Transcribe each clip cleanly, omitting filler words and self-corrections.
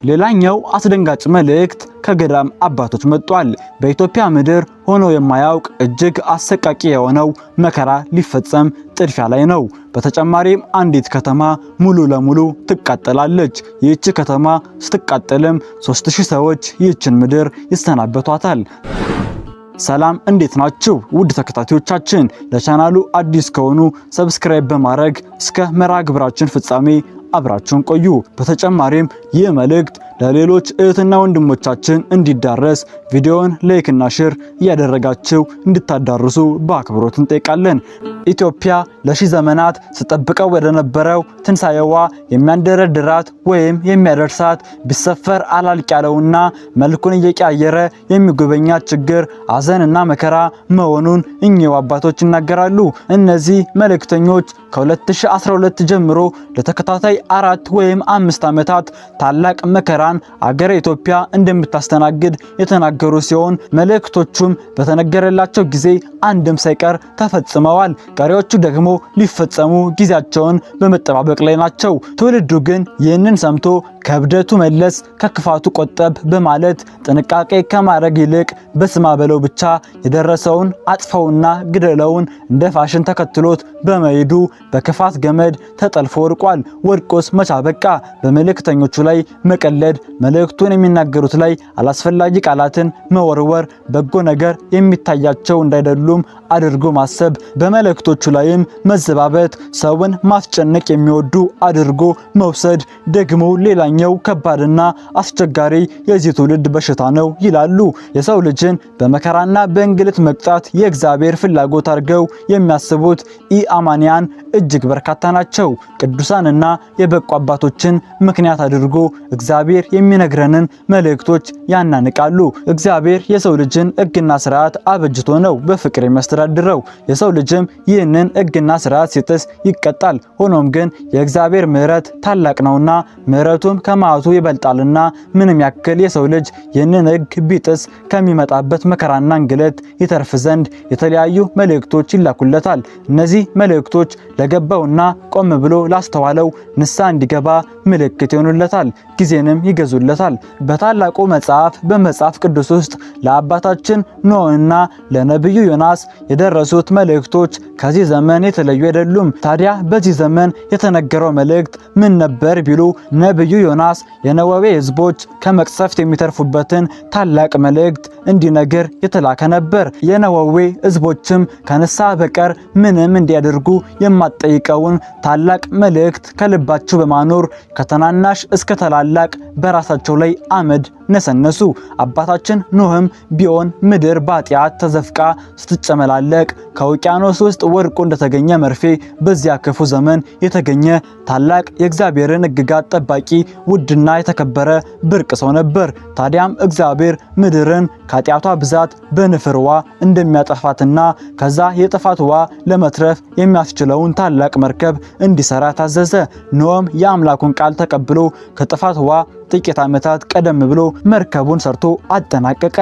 ሌላኛው አስደንጋጭ መልእክት ከገዳም አባቶች መጥቷል። በኢትዮጵያ ምድር ሆኖ የማያውቅ እጅግ አሰቃቂ የሆነው መከራ ሊፈጸም ጥድፊያ ላይ ነው። በተጨማሪም አንዲት ከተማ ሙሉ ለሙሉ ትቃጠላለች። ይህች ከተማ ስትቃጠልም 3000 ሰዎች ይህችን ምድር ይሰናበቷታል። ሰላም እንዴት ናችሁ? ውድ ተከታታዮቻችን ለቻናሉ አዲስ ከሆኑ ሰብስክራይብ በማድረግ እስከ መርሃ ግብራችን ፍጻሜ አብራችሁን ቆዩ። በተጨማሪም ይህ መልእክት ለሌሎች እህትና ወንድሞቻችን እንዲዳረስ ቪዲዮውን ላይክ እና ሼር እያደረጋችሁ እንድታዳርሱ በአክብሮት እንጠይቃለን። ኢትዮጵያ ለሺህ ዘመናት ስጠብቀው ወደ ነበረው ትንሳኤዋ የሚያንደረድራት ወይም የሚያደርሳት ቢሰፈር አላልቅ ያለውና መልኩን እየቀያየረ የሚጎበኛት ችግር፣ ሐዘንና መከራ መሆኑን እኚሁ አባቶች ይናገራሉ። እነዚህ መልእክተኞች ከ2012 ጀምሮ ለተከታታይ 4 ወይም 5 ዓመታት ታላቅ መከራን አገረ ኢትዮጵያ እንደምታስተናግድ የተናገሩ ሲሆን መልእክቶቹም በተነገረላቸው ጊዜ አንድም ሳይቀር ተፈጽመዋል። ቀሪዎቹ ደግሞ ሊፈጸሙ ጊዜያቸውን በመጠባበቅ ላይ ናቸው። ትውልዱ ግን ይህንን ሰምቶ ከብደቱ መለስ ከክፋቱ ቆጠብ በማለት ጥንቃቄ ከማድረግ ይልቅ በስማ በለው ብቻ የደረሰውን አጥፈውና ግደለውን እንደ ፋሽን ተከትሎት በመሄዱ በክፋት ገመድ ተጠልፎ ወድቋል። ወድቆስ መቻ በቃ። በመልእክተኞቹ ላይ መቀለድ፣ መልእክቱን የሚናገሩት ላይ አላስፈላጊ ቃላትን መወርወር፣ በጎ ነገር የሚታያቸው እንዳይደሉም አድርጎ ማሰብ፣ በመልእክቶቹ ላይም መዘባበት፣ ሰውን ማስጨነቅ የሚወዱ አድርጎ መውሰድ ደግሞ ሌላኛው ከባድና አስቸጋሪ የዚህ ትውልድ በሽታ ነው ይላሉ። የሰው ልጅን በመከራና በእንግልት መቅጣት የእግዚአብሔር ፍላጎት አድርገው የሚያስቡት ኢአማንያን እጅግ በርካታ ናቸው። ቅዱሳንና የበቁ አባቶችን ምክንያት አድርጎ እግዚአብሔር የሚነግረንን መልእክቶች ያናንቃሉ። እግዚአብሔር የሰው ልጅን ሕግና ስርዓት አበጅቶ ነው በፍቅር የሚያስተዳድረው። የሰው ልጅም ይህንን ሕግና ስርዓት ሲጥስ ይቀጣል። ሆኖም ግን የእግዚአብሔር ምሕረት ታላቅ ነውና ምሕረቱም ከመዓቱ ይበልጣልና ምንም ያክል የሰው ልጅ ይህንን ሕግ ቢጥስ ከሚመጣበት መከራና እንግልት ይተርፍ ዘንድ የተለያዩ መልእክቶች ይላኩለታል። እነዚህ መልእክቶች ለገባውና ቆም ብሎ ላስተዋለው ንስሐ እንዲገባ ምልክት ይሆኑለታል፣ ጊዜንም ይገዙለታል። በታላቁ በመጽሐፍ ቅዱስ ውስጥ ለአባታችን ኖህና ለነብዩ ዮናስ የደረሱት መልእክቶች ከዚህ ዘመን የተለዩ አይደሉም። ታዲያ በዚህ ዘመን የተነገረው መልእክት ምን ነበር ቢሉ ነብዩ ዮናስ የነነዌ ሕዝቦች ከመቅሰፍት የሚተርፉበትን ታላቅ መልእክት እንዲነግር የተላከ ነበር። የነነዌ ሕዝቦችም ከንስሐ በቀር ምንም እንዲያደርጉ የማትጠይቀውን ታላቅ መልእክት ከልባቸው በማኖር ከተናናሽ እስከ ታላላቅ በራሳቸው ላይ አመድ ነሰነሱ። አባታችን ኖህም ቢሆን ምድር በኃጢአት ተዘፍቃ ስትጨመላለቅ ከውቅያኖስ ውስጥ ወድቆ እንደተገኘ መርፌ በዚያ ክፉ ዘመን የተገኘ ታላቅ የእግዚአብሔርን ሕግጋት ጠባቂ ውድና የተከበረ ብርቅ ሰው ነበር። ታዲያም እግዚአብሔር ምድርን ከኃጢአቷ ብዛት በንፍርዋ እንደሚያጠፋትና ከዛ የጥፋት ውሃ ለመትረፍ የሚያስችለውን ታላቅ መርከብ እንዲሰራ ታዘዘ። ኖህም የአምላኩን ቃል ተቀብሎ ከጥፋት ውሃ ጥቂት ዓመታት ቀደም ብሎ መርከቡን ሰርቶ አጠናቀቀ።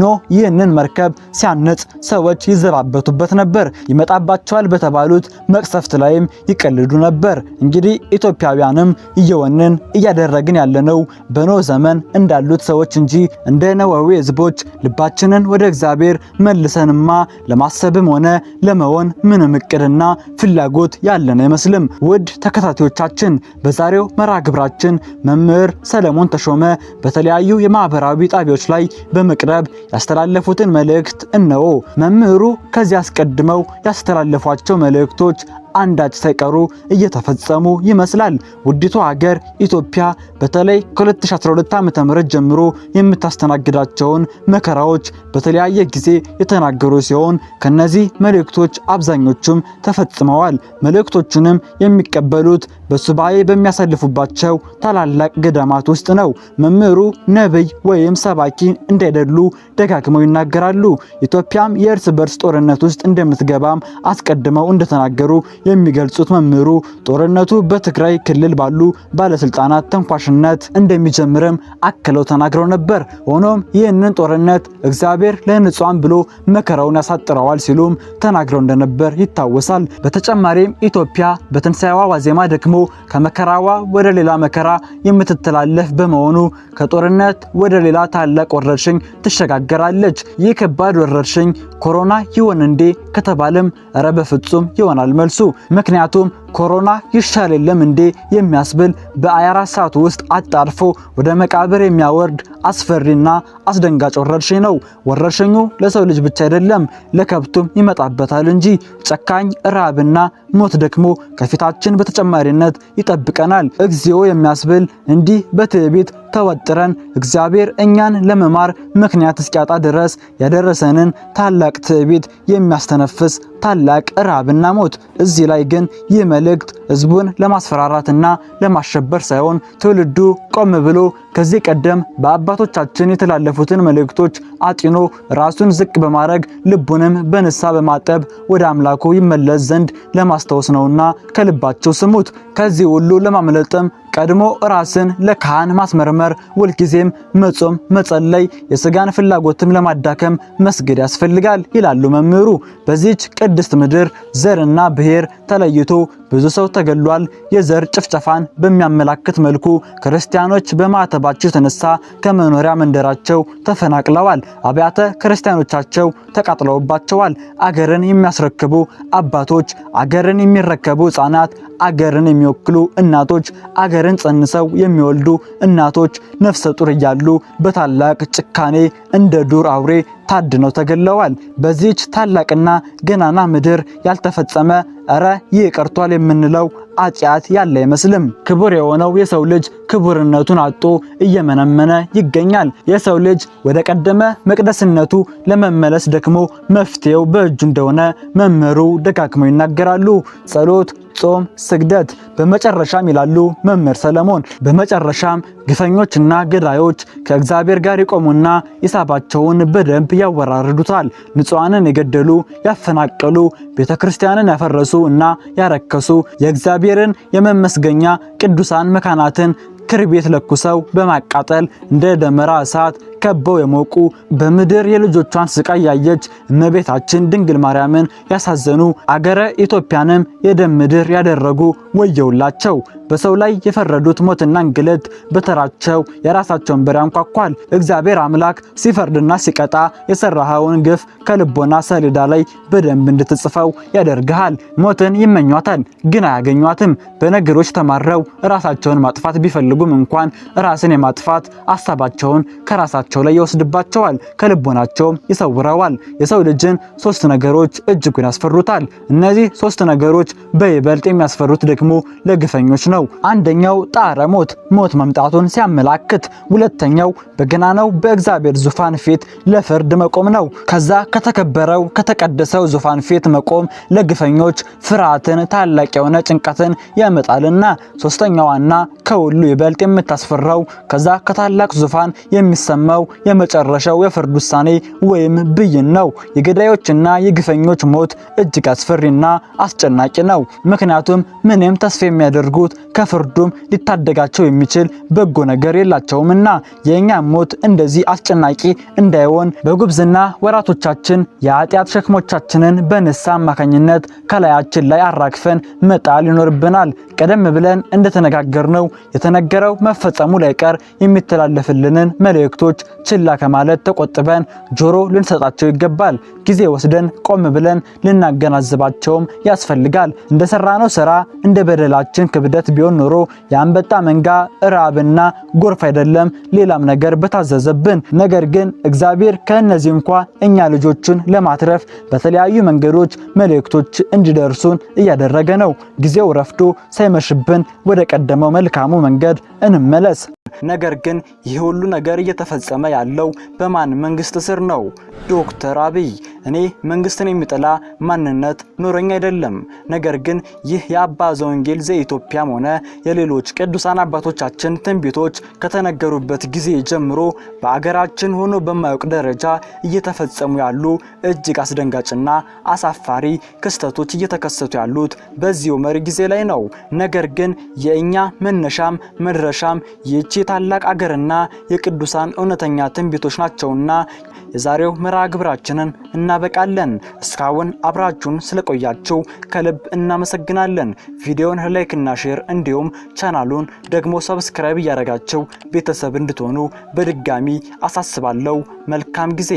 ኖህ ይህንን መርከብ ሲያነጽ ሰዎች ይዘባበቱበት ነበር። ይመጣባቸዋል በተባሉት መቅሰፍት ላይም ይቀልዱ ነበር። እንግዲህ ኢትዮጵያውያንም እየወንን እያደረግን ያለነው በኖህ ዘመን እንዳሉት ሰዎች እንጂ እንደ ነነዌ ሕዝቦች ልባችንን ወደ እግዚአብሔር መልሰንማ ለማሰብም ሆነ ለመሆን ምንም እቅድና ፍላጎት ያለን አይመስልም። ውድ ተከታታዮቻችን በዛሬው መርሃ ግብራችን መምህር ሰለሞን ተሾመ በተለያዩ የማህበራዊ ጣቢያዎች ላይ በመቅረብ ያስተላለፉትን መልእክት እነሆ። መምህሩ ከዚህ አስቀድመው ያስተላለፏቸው መልእክቶች አንዳች ሳይቀሩ እየተፈጸሙ ይመስላል። ውዲቱ ሀገር ኢትዮጵያ በተለይ ከ2012 ዓ.ም ጀምሮ የምታስተናግዳቸውን መከራዎች በተለያየ ጊዜ የተናገሩ ሲሆን ከነዚህ መልእክቶች አብዛኞቹም ተፈጽመዋል። መልእክቶቹንም የሚቀበሉት በሱባኤ በሚያሳልፉባቸው ታላላቅ ገዳማት ውስጥ ነው። መምህሩ ነብይ ወይም ሰባኪ እንዳይደሉ ደጋግመው ይናገራሉ። ኢትዮጵያም የእርስ በርስ ጦርነት ውስጥ እንደምትገባም አስቀድመው እንደተናገሩ የሚገልጹት መምህሩ ጦርነቱ በትግራይ ክልል ባሉ ባለስልጣናት ተንኳሽነት እንደሚጀምርም አክለው ተናግረው ነበር። ሆኖም ይህንን ጦርነት እግዚአብሔር ለንጹሃን ብሎ መከራውን ያሳጥረዋል ሲሉም ተናግረው እንደነበር ይታወሳል። በተጨማሪም ኢትዮጵያ በትንሳኤዋ ዋዜማ ደግሞ ከመከራዋ ወደ ሌላ መከራ የምትተላለፍ በመሆኑ ከጦርነት ወደ ሌላ ታላቅ ወረርሽኝ ትሸጋገራለች። ይህ ከባድ ወረርሽኝ ኮሮና ይሆን እንዴ ከተባለም እረ በፍጹም ይሆናል መልሱ። ምክንያቱም ኮሮና ይሻል የለም እንዴ የሚያስብል በ24 ሰዓት ውስጥ አጣርፎ ወደ መቃብር የሚያወርድ አስፈሪና አስደንጋጭ ወረርሽኝ ነው። ወረርሽኙ ለሰው ልጅ ብቻ አይደለም ለከብቱም ይመጣበታል እንጂ ጨካኝ ረሃብና ሞት ደግሞ ከፊታችን በተጨማሪነት ይጠብቀናል። እግዚኦ የሚያስብል እንዲህ በትዕቢት ተወጥረን እግዚአብሔር እኛን ለመማር ምክንያት እስኪያጣ ድረስ ያደረሰንን ታላቅ ትዕቢት የሚያስተነፍስ ታላቅ ረሃብና ሞት። እዚህ ላይ ግን ይህ መልእክት ህዝቡን ለማስፈራራትና ለማሸበር ሳይሆን ትውልዱ ቆም ብሎ ከዚህ ቀደም በአባቶቻችን የተላለፉትን መልእክቶች አጢኖ ራሱን ዝቅ በማድረግ ልቡንም በንስሐ በማጠብ ወደ አምላኩ ይመለስ ዘንድ ለማስታወስ ነውና ከልባቸው ስሙት። ከዚህ ሁሉ ለማምለጥም ቀድሞ ራስን ለካህን ማስመርመር፣ ሁልጊዜም መጾም፣ መጸለይ፣ የስጋን ፍላጎትም ለማዳከም መስገድ ያስፈልጋል ይላሉ መምህሩ። በዚህች ቅድስት ምድር ዘርና ብሔር ተለይቶ ብዙ ሰው ተገሏል። የዘር ጭፍጨፋን በሚያመላክት መልኩ ክርስቲያኖች በማዕተባቸው የተነሳ ከመኖሪያ መንደራቸው ተፈናቅለዋል። አብያተ ክርስቲያኖቻቸው ተቃጥለውባቸዋል። አገርን የሚያስረክቡ አባቶች፣ አገርን የሚረከቡ ሕፃናት፣ አገርን የሚወክሉ እናቶች፣ አገርን ጸንሰው የሚወልዱ እናቶች ነፍሰ ጡር እያሉ በታላቅ ጭካኔ እንደ ዱር አውሬ ታድነው ተገለዋል። በዚህች ታላቅና ገናና ምድር ያልተፈጸመ እረ ይህ ቀርቷል የምንለው ኃጢአት ያለ አይመስልም። ክቡር የሆነው የሰው ልጅ ክቡርነቱን አጥቶ እየመነመነ ይገኛል። የሰው ልጅ ወደ ቀደመ መቅደስነቱ ለመመለስ ደግሞ መፍትሄው በእጁ እንደሆነ መምህሩ ደጋግመው ይናገራሉ። ጸሎት፣ ጾም፣ ስግደት። በመጨረሻም ይላሉ መምህር ሰለሞን፣ በመጨረሻም ግፈኞችና ገዳዮች ከእግዚአብሔር ጋር ይቆሙና ሂሳባቸውን በደንብ ያወራርዱታል። ንጹሃንን የገደሉ ያፈናቀሉ፣ ቤተክርስቲያንን ያፈረሱ እና ያረከሱ የእግዚአብሔርን የመመስገኛ ቅዱሳን መካናትን ክርቤት ለኩሰው በማቃጠል እንደ ደመራ እሳት ከበው የሞቁ በምድር የልጆቿን ስቃይ ያየች እመቤታችን ድንግል ማርያምን ያሳዘኑ አገረ ኢትዮጵያንም የደም ምድር ያደረጉ ወየውላቸው። በሰው ላይ የፈረዱት ሞትና እንግልት በተራቸው የራሳቸውን በር ያንኳኳል። እግዚአብሔር አምላክ ሲፈርድና ሲቀጣ የሰራኸውን ግፍ ከልቦና ሰሌዳ ላይ በደንብ እንድትጽፈው ያደርግሃል። ሞትን ይመኟታል፣ ግን አያገኟትም። በነገሮች ተማረው ራሳቸውን ማጥፋት ቢፈልጉም እንኳን ራስን የማጥፋት ሐሳባቸውን ከራሳቸው ላይ ይወስድባቸዋል፣ ከልቦናቸውም ይሰውረዋል። የሰው ልጅን ሶስት ነገሮች እጅጉን ያስፈሩታል። እነዚህ ሶስት ነገሮች በይበልጥ የሚያስፈሩት ደግሞ ለግፈኞች ነው። አንደኛው ጣረ ሞት መምጣቱን ሲያመላክት፣ ሁለተኛው በገናናው በእግዚአብሔር ዙፋን ፊት ለፍርድ መቆም ነው። ከዛ ከተከበረው ከተቀደሰው ዙፋን ፊት መቆም ለግፈኞች ፍርሃትን፣ ታላቅ የሆነ ጭንቀትን ያመጣልና፣ ሶስተኛዋና ከሁሉ ይበልጥ የምታስፈራው ከዛ ከታላቅ ዙፋን የሚሰማው የመጨረሻው የፍርድ ውሳኔ ወይም ብይን ነው። የገዳዮችና የግፈኞች ሞት እጅግ አስፈሪና አስጨናቂ ነው። ምክንያቱም ምንም ተስፋ የሚያደርጉት ከፍርዱም ሊታደጋቸው የሚችል በጎ ነገር የላቸውምና። የኛ ሞት እንደዚህ አስጨናቂ እንዳይሆን በጉብዝና ወራቶቻችን የኃጢአት ሸክሞቻችንን በንስሐ አማካኝነት ከላያችን ላይ አራግፈን መጣል ይኖርብናል። ቀደም ብለን እንደተነጋገርነው የተነገረው መፈጸሙ ላይቀር የሚተላለፍልንን መልእክቶች ችላ ከማለት ተቆጥበን ጆሮ ልንሰጣቸው ይገባል። ጊዜ ወስደን ቆም ብለን ልናገናዝባቸውም ያስፈልጋል። እንደሰራነው ስራ እንደ በደላችን ክብደት ቢሆን ኖሮ የአንበጣ መንጋ ራብና ጎርፍ አይደለም ሌላም ነገር በታዘዘብን። ነገር ግን እግዚአብሔር ከእነዚህ እንኳን እኛ ልጆቹን ለማትረፍ በተለያዩ መንገዶች መልእክቶች እንዲደርሱን እያደረገ ነው። ጊዜው ረፍዶ ሳይመሽብን ወደ ቀደመው መልካሙ መንገድ እንመለስ። ነገር ግን ይህ ሁሉ ነገር እየተፈጸመ ያለው በማን መንግስት ስር ነው? ዶክተር አብይ። እኔ መንግስትን የሚጠላ ማንነት ኖረኛ አይደለም። ነገር ግን ይህ የአባ ዘወንጌል ዘኢትዮጵያም ሆነ የሌሎች ቅዱሳን አባቶቻችን ትንቢቶች ከተነገሩበት ጊዜ ጀምሮ በአገራችን ሆኖ በማያውቅ ደረጃ እየተፈጸሙ ያሉ እጅግ አስደንጋጭና አሳፋሪ ክስተቶች እየተከሰቱ ያሉት በዚሁ መሪ ጊዜ ላይ ነው። ነገር ግን የእኛ መነሻም መድረሻም ይህች ታላቅ አገርና የቅዱሳን እውነተኛ ትንቢቶች ናቸውና የዛሬው መርሃ ግብራችንን እናበቃለን። እስካሁን አብራችሁን ስለቆያችሁ ከልብ እናመሰግናለን። ቪዲዮውን ላይክ እና ሼር እንዲሁም ቻናሉን ደግሞ ሰብስክራይብ እያደረጋችሁ ቤተሰብ እንድትሆኑ በድጋሚ አሳስባለሁ። መልካም ጊዜ።